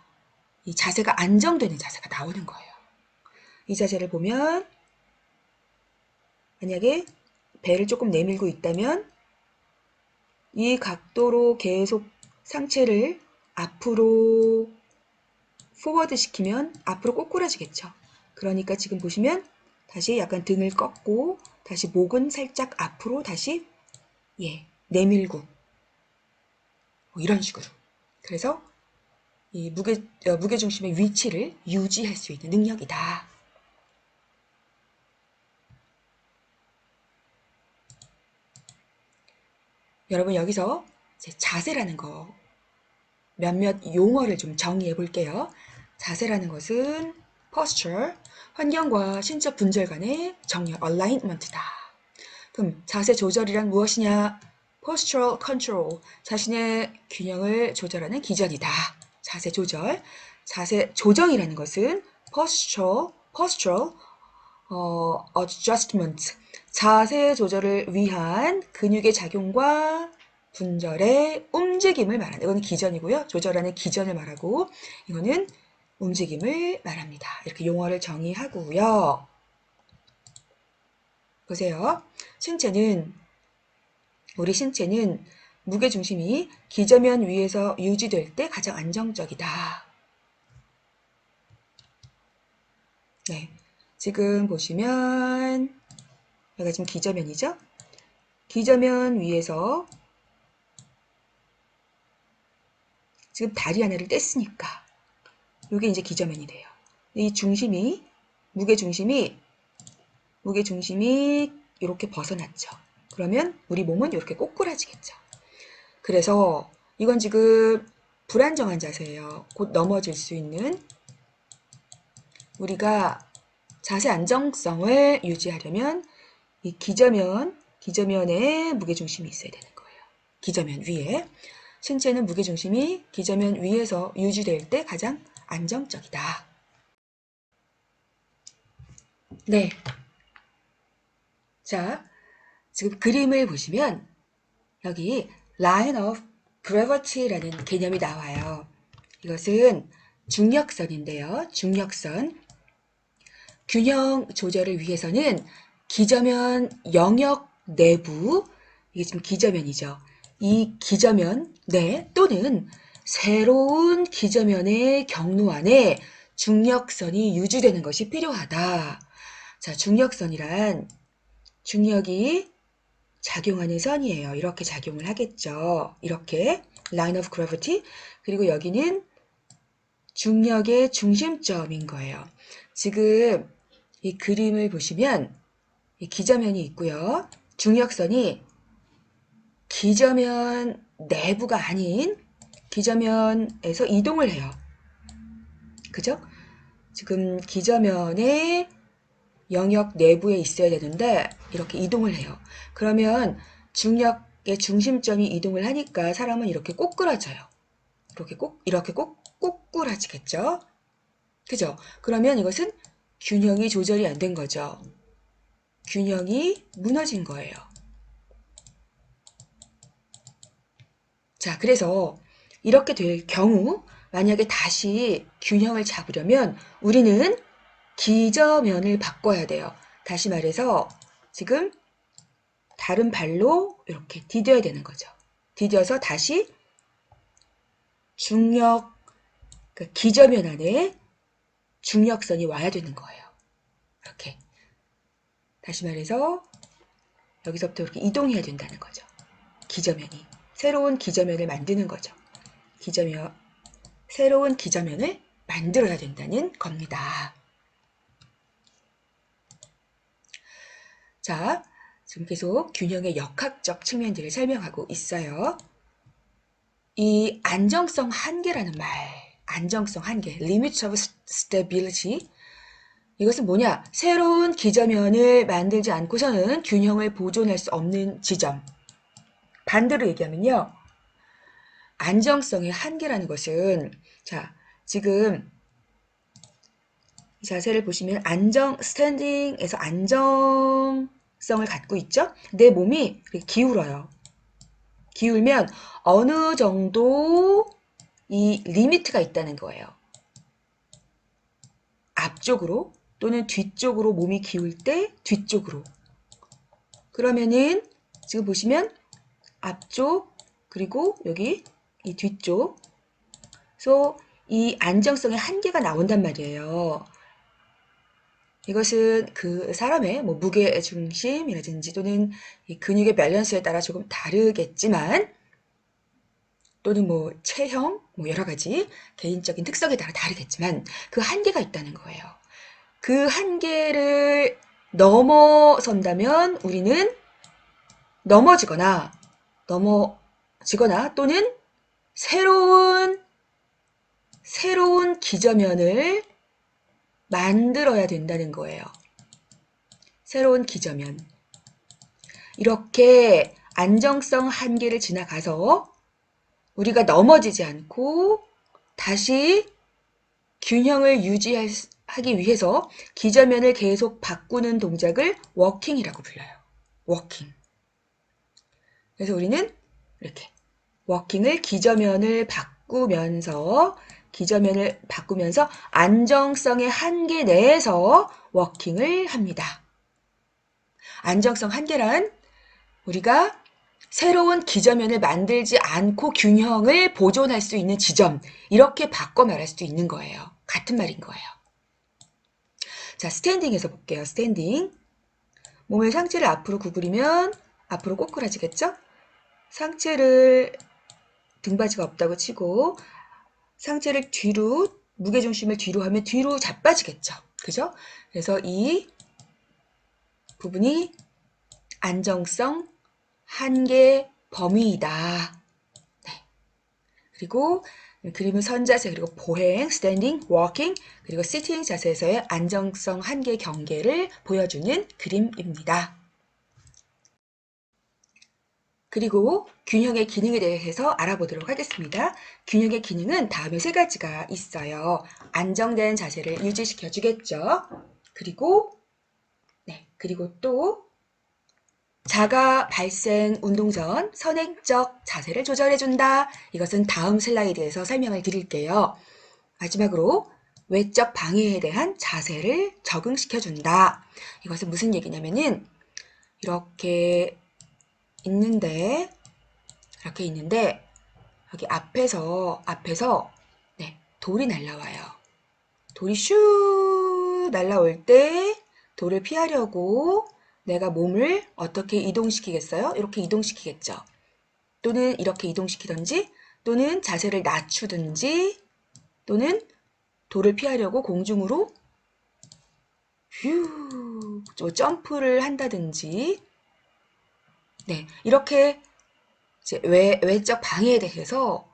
이 자세가 안정되는 자세가 나오는 거예요. 이 자세를 보면 만약에 배를 조금 내밀고 있다면 이 각도로 계속 상체를 앞으로 포워드 시키면 앞으로 꼬꾸라지겠죠. 그러니까 지금 보시면 다시 약간 등을 꺾고 다시 목은 살짝 앞으로 다시 내밀고 뭐 이런 식으로. 그래서 이 무게중심의 위치를 유지할 수 있는 능력이다. 여러분 여기서 자세라는 거 몇몇 용어를 좀 정리해 볼게요. 자세라는 것은 posture, 환경과 신체 분절 간의 정렬, alignment다. 그럼 자세 조절이란 무엇이냐? postural control, 자신의 균형을 조절하는 기전이다. 자세 조절. 자세 조정이라는 것은 postural adjustment, 자세 조절을 위한 근육의 작용과 분절의 움직임을 말하는, 이거는 기전이고요. 조절하는 기전을 말하고 이거는 움직임을 말합니다. 이렇게 용어를 정의하고요. 보세요. 우리 신체는 무게중심이 기저면 위에서 유지될 때 가장 안정적이다. 네, 지금 보시면 여기가 지금 기저면이죠. 기저면 위에서 지금 다리 하나를 뗐으니까 이게 이제 기저면이 돼요. 이 무게중심이 이렇게 벗어났죠. 그러면 우리 몸은 이렇게 꼬꾸라지겠죠. 그래서 이건 지금 불안정한 자세예요. 곧 넘어질 수 있는. 우리가 자세 안정성을 유지하려면 이 기저면에 무게중심이 있어야 되는 거예요. 기저면 위에. 신체는 무게중심이 기저면 위에서 유지될 때 가장 안정적이다. 네. 자, 지금 그림을 보시면 여기 line of gravity라는 개념이 나와요. 이것은 중력선인데요. 중력선. 균형 조절을 위해서는 기저면 영역 내부, 이게 지금 기저면이죠. 이 기저면 내 또는 새로운 기저면의 경로 안에 중력선이 유지되는 것이 필요하다. 자, 중력선이란 중력이 작용하는 선이에요. 이렇게 작용을 하겠죠. 이렇게 line of gravity. 그리고 여기는 중력의 중심점인 거예요. 지금 이 그림을 보시면 이 기저면이 있고요. 중력선이 기저면 내부가 아닌 기저면에서 이동을 해요. 그죠? 지금 기저면의 영역 내부에 있어야 되는데 이렇게 이동을 해요. 그러면 중력의 중심점이 이동을 하니까 사람은 이렇게 꼬꾸라져요. 이렇게 꼬꾸라지겠죠? 그죠? 그러면 이것은 균형이 조절이 안 된 거죠. 균형이 무너진 거예요. 자, 그래서 이렇게 될 경우 만약에 다시 균형을 잡으려면 우리는 기저면을 바꿔야 돼요. 다시 말해서 지금 다른 발로 이렇게 디뎌야 되는 거죠. 디뎌서 다시 중력, 그러니까 기저면 안에 중력선이 와야 되는 거예요. 이렇게. 다시 말해서 여기서부터 이렇게 이동해야 된다는 거죠. 기저면이. 새로운 기저면을 만드는 거죠. 새로운 기저면을 만들어야 된다는 겁니다. 자, 지금 계속 균형의 역학적 측면들을 설명하고 있어요. 이 안정성 한계라는 말, 안정성 한계, limit of stability. 이것은 뭐냐? 새로운 기저면을 만들지 않고서는 균형을 보존할 수 없는 지점. 반대로 얘기하면요. 안정성의 한계라는 것은, 자, 지금 이 자세를 보시면 스탠딩에서 안정성을 갖고 있죠? 내 몸이 기울어요. 기울면 어느 정도 이 리미트가 있다는 거예요. 앞쪽으로 또는 뒤쪽으로 몸이 기울 때 뒤쪽으로. 그러면은 지금 보시면 앞쪽 그리고 여기 이 뒤쪽. 그래서 이 안정성의 한계가 나온단 말이에요. 이것은 그 사람의 뭐 무게 중심이라든지 또는 이 근육의 밸런스에 따라 조금 다르겠지만 또는 뭐 체형 뭐 여러 가지 개인적인 특성에 따라 다르겠지만 그 한계가 있다는 거예요. 그 한계를 넘어선다면 우리는 넘어지거나 또는 새로운 기저면을 만들어야 된다는 거예요. 새로운 기저면. 이렇게 안정성 한계를 지나가서 우리가 넘어지지 않고 다시 균형을 유지하기 위해서 기저면을 계속 바꾸는 동작을 워킹이라고 불러요. 워킹. 그래서 우리는 이렇게 워킹을 기저면을 바꾸면서 안정성의 한계 내에서 워킹을 합니다. 안정성 한계란 우리가 새로운 기저면을 만들지 않고 균형을 보존할 수 있는 지점, 이렇게 바꿔 말할 수 있는 거예요. 같은 말인 거예요. 자, 스탠딩에서 볼게요. 스탠딩. 상체를 앞으로 구부리면 앞으로 꼬꾸라지겠죠? 상체를 등받이가 없다고 치고 상체를 뒤로, 무게중심을 뒤로 하면 뒤로 자빠지겠죠. 그죠? 그래서 이 부분이 안정성 한계 범위이다. 네. 그리고 그림은 선자세, 그리고 보행, 스탠딩, 워킹, 그리고 시팅 자세에서의 안정성 한계 경계를 보여주는 그림입니다. 그리고 균형의 기능에 대해서 알아보도록 하겠습니다. 균형의 기능은 다음에 3가지가 있어요. 안정된 자세를 유지시켜 주겠죠. 그리고 또 자가 발생 운동 전 선행적 자세를 조절해 준다. 이것은 다음 슬라이드에서 설명을 드릴게요. 마지막으로 외적 방해에 대한 자세를 적응시켜 준다. 이것은 무슨 얘기냐면은 이렇게 있는데 여기 앞에서 돌이 날라와요. 돌이 슈 날라올 때 돌을 피하려고 내가 몸을 어떻게 이동시키겠어요? 이렇게 이동시키겠죠. 또는 이렇게 이동시키든지 또는 자세를 낮추든지 또는 돌을 피하려고 공중으로 휴 점프를 한다든지 이렇게 이제 외적 방해에 대해서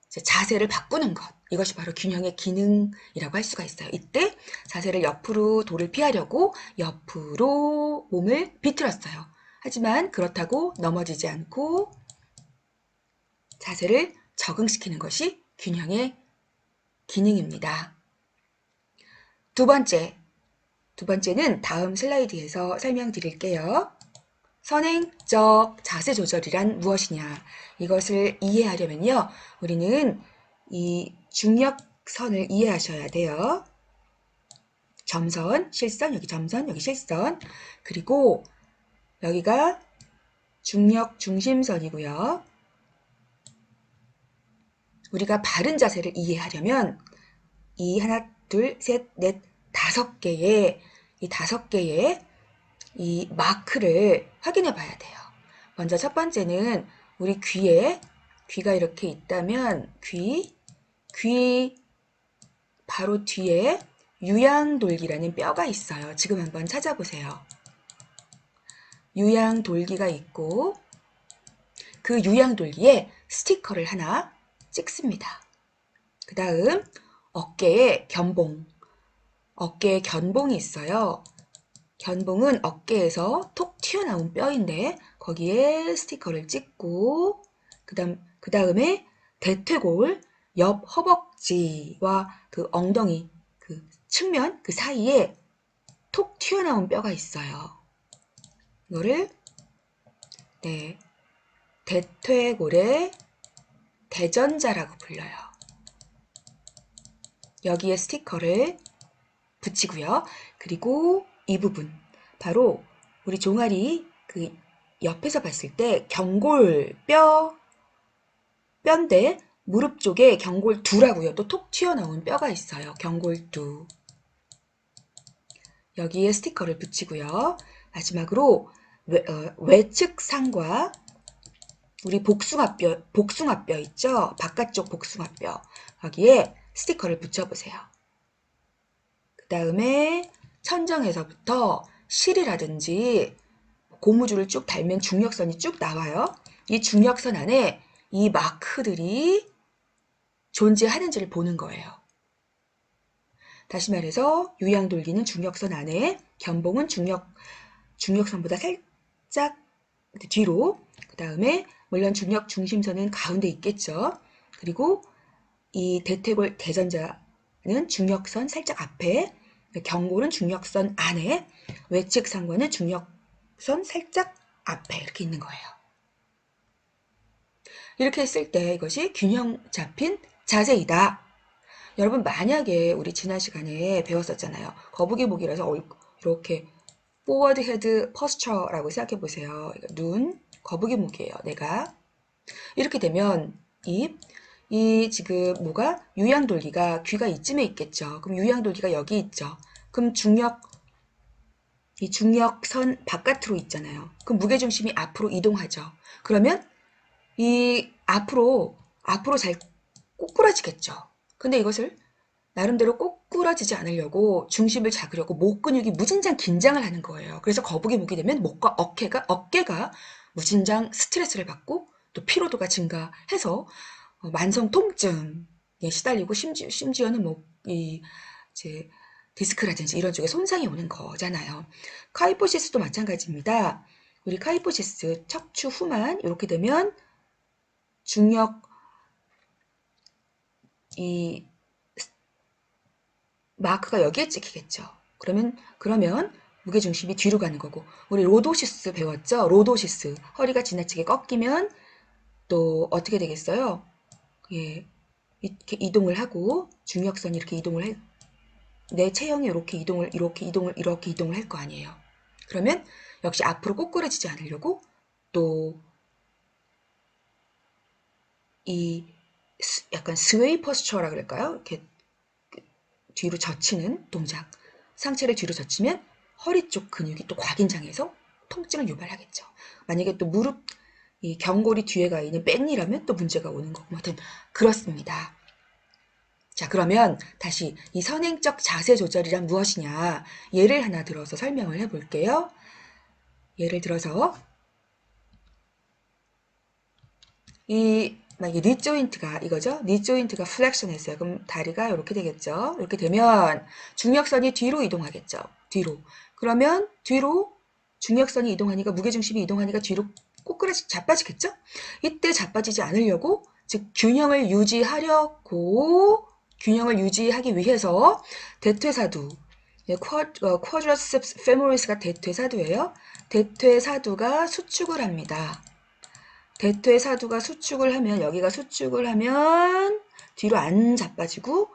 이제 자세를 바꾸는 것. 이것이 바로 균형의 기능이라고 할 수가 있어요. 이때 자세를 옆으로 돌을 피하려고 옆으로 몸을 비틀었어요. 하지만 그렇다고 넘어지지 않고 자세를 적응시키는 것이 균형의 기능입니다. 두 번째는 다음 슬라이드에서 설명드릴게요. 선행적 자세 조절이란 무엇이냐? 이것을 이해하려면요. 우리는 이 중력선을 이해하셔야 돼요. 점선, 실선, 여기 점선, 여기 실선. 그리고 여기가 중력 중심선이고요. 우리가 바른 자세를 이해하려면 이 하나, 둘, 셋, 넷, 5개의 이 5개의 이 마크를 확인해 봐야 돼요. 먼저 첫 번째는 우리 귀가 이렇게 있다면 귀 바로 뒤에 유양돌기라는 뼈가 있어요. 지금 한번 찾아보세요. 유양돌기가 있고 그 유양돌기에 스티커를 하나 찍습니다. 그 다음 어깨에 견봉이 있어요. 견봉은 어깨에서 톡 튀어나온 뼈인데 거기에 스티커를 찍고 그 다음에 대퇴골 옆 허벅지와 그 엉덩이 그 측면 그 사이에 톡 튀어나온 뼈가 있어요. 이거를 대퇴골의 대전자라고 불러요. 여기에 스티커를 붙이고요. 그리고 이 부분 바로 우리 종아리 그 옆에서 봤을 때 경골 뼈인데 무릎 쪽에 경골두라고요. 또 톡 튀어나온 뼈가 있어요. 경골두. 여기에 스티커를 붙이고요. 마지막으로 외측상과 우리 복숭아뼈 있죠? 바깥쪽 복숭아뼈. 여기에 스티커를 붙여보세요. 그 다음에 천정에서부터 실이라든지 고무줄을 쭉 달면 중력선이 쭉 나와요. 이 중력선 안에 이 마크들이 존재하는지를 보는 거예요. 다시 말해서 유양돌기는 중력선 안에, 견봉은 중력선보다 살짝 뒤로, 그 다음에 물론 중력 중심선은 가운데 있겠죠. 그리고 이 대퇴골 대전자는 중력선 살짝 앞에, 경골은 중력선 안에, 외측상관은 중력선 살짝 앞에 이렇게 있는 거예요. 이렇게 했을 때 이것이 균형 잡힌 자세이다. 여러분 만약에 우리 지난 시간에 배웠었잖아요. 거북이 목이라서 이렇게 forward head posture라고 생각해 보세요. 눈, 거북이 목이에요. 내가 이렇게 되면 이 지금 뭐가 유양돌기가 귀가 이쯤에 있겠죠. 그럼 유양돌기가 여기 있죠. 그럼 이 중력선 바깥으로 있잖아요. 그럼 무게중심이 앞으로 이동하죠. 그러면 이 앞으로 잘 꼬꾸라지겠죠. 근데 이것을 나름대로 꼬꾸라지지 않으려고 중심을 잡으려고 목 근육이 무진장 긴장을 하는 거예요. 그래서 거북이 목이 되면 목과 어깨가 무진장 스트레스를 받고 또 피로도가 증가해서 만성 통증에 시달리고 심지어는 이제 디스크라든지 이런 쪽에 손상이 오는 거잖아요. 카이포시스도 마찬가지입니다. 우리 카이포시스 척추 후만 이렇게 되면 중력 이 마크가 여기에 찍히겠죠. 그러면 무게중심이 뒤로 가는 거고 우리 로도시스 배웠죠? 로도시스 허리가 지나치게 꺾이면 또 어떻게 되겠어요? 예, 이렇게 이동을 하고 중력선이 이렇게 이동을 내 체형이 이렇게 이동을 할 거 아니에요. 그러면 역시 앞으로 꼬꾸라지지 않으려고 또 이 약간 스웨이 포스처라 그럴까요? 이렇게 뒤로 젖히는 동작. 상체를 뒤로 젖히면 허리 쪽 근육이 또 과긴장해서 통증을 유발하겠죠. 만약에 또 무릎 이 경골이 뒤에 가 있는 뺀이라면 또 문제가 오는 거고. 하여튼 그렇습니다. 자, 그러면 다시 이 선행적 자세 조절이란 무엇이냐? 예를 하나 들어서 설명을 해볼게요. 예를 들어서 만약에 니 조인트가 이거죠? 니 조인트가 플렉션 했어요. 그럼 다리가 이렇게 되겠죠? 이렇게 되면 중력선이 뒤로 이동하겠죠? 뒤로. 그러면 뒤로 중력선이 이동하니까 무게중심이 이동하니까 뒤로 꼬꾸라지 자빠지겠죠? 이때 자빠지지 않으려고 즉 균형을 유지하기 위해서 대퇴사두 quadriceps femoris가 대퇴사두예요. 대퇴사두가 수축을 합니다. 대퇴사두가 수축을 하면 여기가 수축을 하면 뒤로 안 자빠지고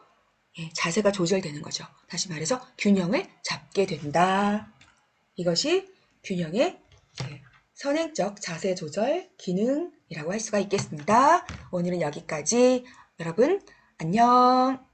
자세가 조절되는 거죠. 다시 말해서 균형을 잡게 된다. 이것이 균형의 선행적 자세 조절 기능이라고 할 수가 있겠습니다. 오늘은 여기까지. 여러분 안녕.